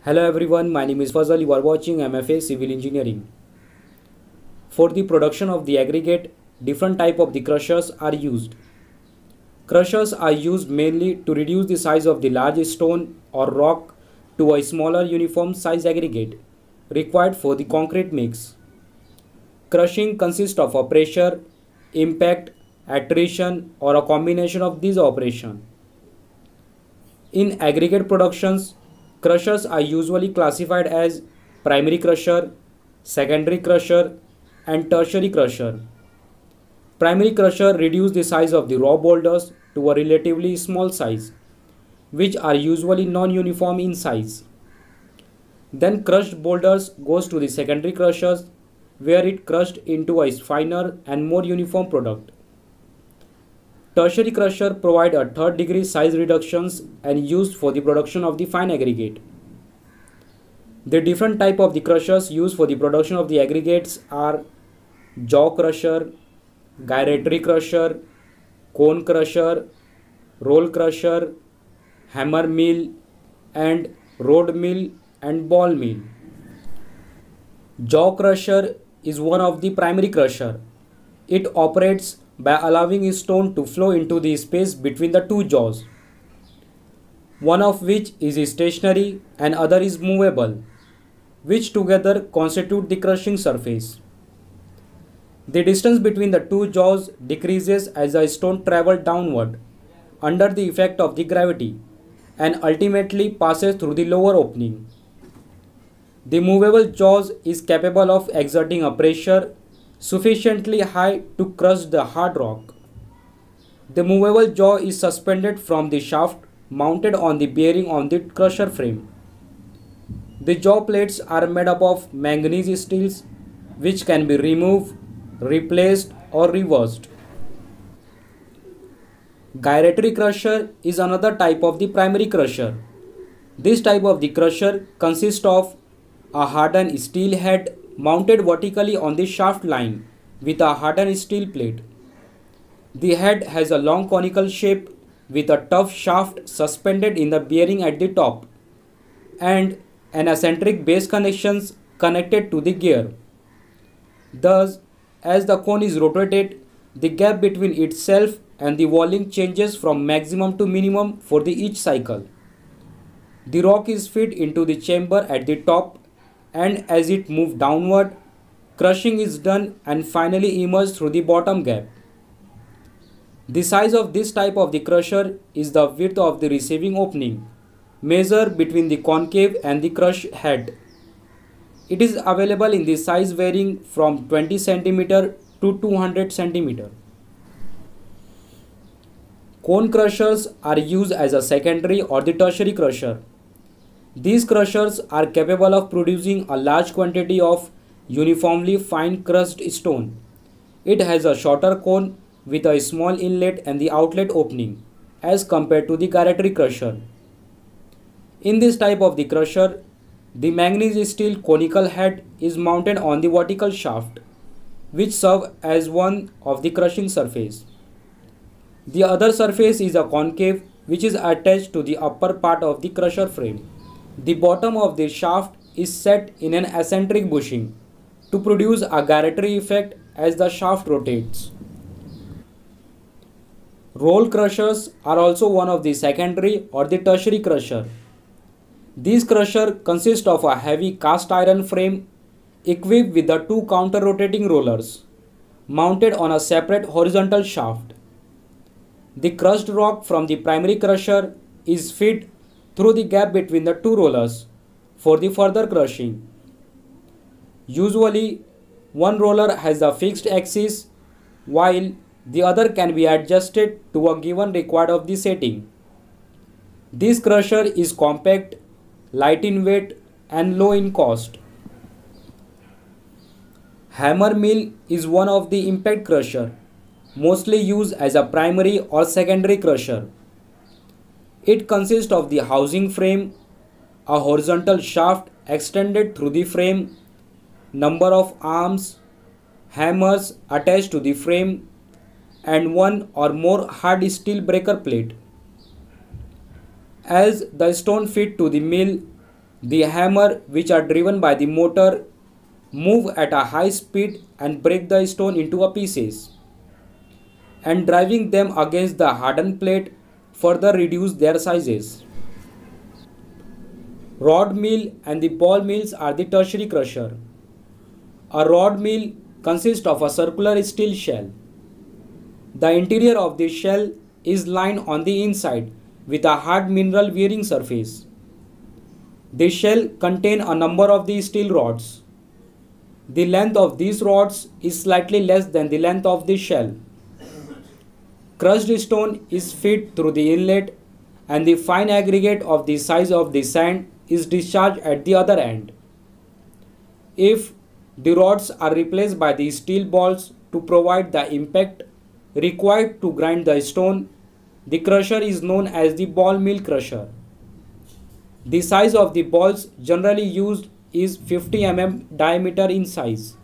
Hello everyone, my name is Fazal. You are watching MFA Civil Engineering. For the production of the aggregate, different type of the crushers are used. Crushers are used mainly to reduce the size of the large stone or rock to a smaller uniform size aggregate required for the concrete mix. Crushing consists of a pressure, impact, attrition or a combination of these operations. In aggregate productions, crushers are usually classified as primary crusher, secondary crusher, and tertiary crusher. Primary crusher reduce the size of the raw boulders to a relatively small size, which are usually non-uniform in size. Then crushed boulders goes to the secondary crushers, where it crushed into a finer and more uniform product. Tertiary crusher provide a third degree size reductions and used for the production of the fine aggregate. The different type of the crushers used for the production of the aggregates are jaw crusher, gyratory crusher, cone crusher, roll crusher, hammer mill, and rod mill and ball mill. Jaw crusher is one of the primary crusher. It operates by allowing a stone to flow into the space between the two jaws, one of which is stationary and other is movable, which together constitute the crushing surface. The distance between the two jaws decreases as the stone travels downward under the effect of the gravity and ultimately passes through the lower opening. The movable jaws is capable of exerting a pressure sufficiently high to crush the hard rock. The movable jaw is suspended from the shaft mounted on the bearing on the crusher frame. The jaw plates are made up of manganese steels which can be removed, replaced or reversed. Gyratory crusher is another type of the primary crusher. This type of the crusher consists of a hardened steel head mounted vertically on the shaft line with a hardened steel plate. The head has a long conical shape with a tough shaft suspended in the bearing at the top and an eccentric base connections connected to the gear. Thus, as the cone is rotated, the gap between itself and the walling changes from maximum to minimum for the each cycle. The rock is fed into the chamber at the top, and as it moves downward, crushing is done and finally emerges through the bottom gap. The size of this type of the crusher is the width of the receiving opening, measured between the concave and the crush head. It is available in the size varying from 20 cm to 200 cm. Cone crushers are used as a secondary or the tertiary crusher. These crushers are capable of producing a large quantity of uniformly fine crushed stone. It has a shorter cone with a small inlet and the outlet opening as compared to the gyratory crusher. In this type of the crusher, the manganese steel conical head is mounted on the vertical shaft, which serves as one of the crushing surface. The other surface is a concave which is attached to the upper part of the crusher frame. The bottom of the shaft is set in an eccentric bushing to produce a gyratory effect as the shaft rotates. Roll crushers are also one of the secondary or the tertiary crusher. These crushers consist of a heavy cast iron frame equipped with the two counter rotating rollers mounted on a separate horizontal shaft. The crushed rock from the primary crusher is fed through the gap between the two rollers for the further crushing. Usually, one roller has a fixed axis while the other can be adjusted to a given required of the setting. This crusher is compact, light in weight and low in cost. Hammer mill is one of the impact crusher, mostly used as a primary or secondary crusher. It consists of the housing frame, a horizontal shaft extended through the frame, number of arms, hammers attached to the frame, and one or more hard steel breaker plate. As the stone feed to the mill, The hammer, which are driven by the motor, move at a high speed and break the stone into a pieces, and driving them against the hardened plate further reduce their sizes. Rod mill and the ball mills are the tertiary crusher. A rod mill consists of a circular steel shell. The interior of the shell is lined on the inside with a hard mineral wearing surface. The shell contains a number of the steel rods. The length of these rods is slightly less than the length of the shell. Crushed stone is fed through the inlet and the fine aggregate of the size of the sand is discharged at the other end. If the rods are replaced by the steel balls to provide the impact required to grind the stone, the crusher is known as the ball mill crusher. The size of the balls generally used is 50 mm diameter in size.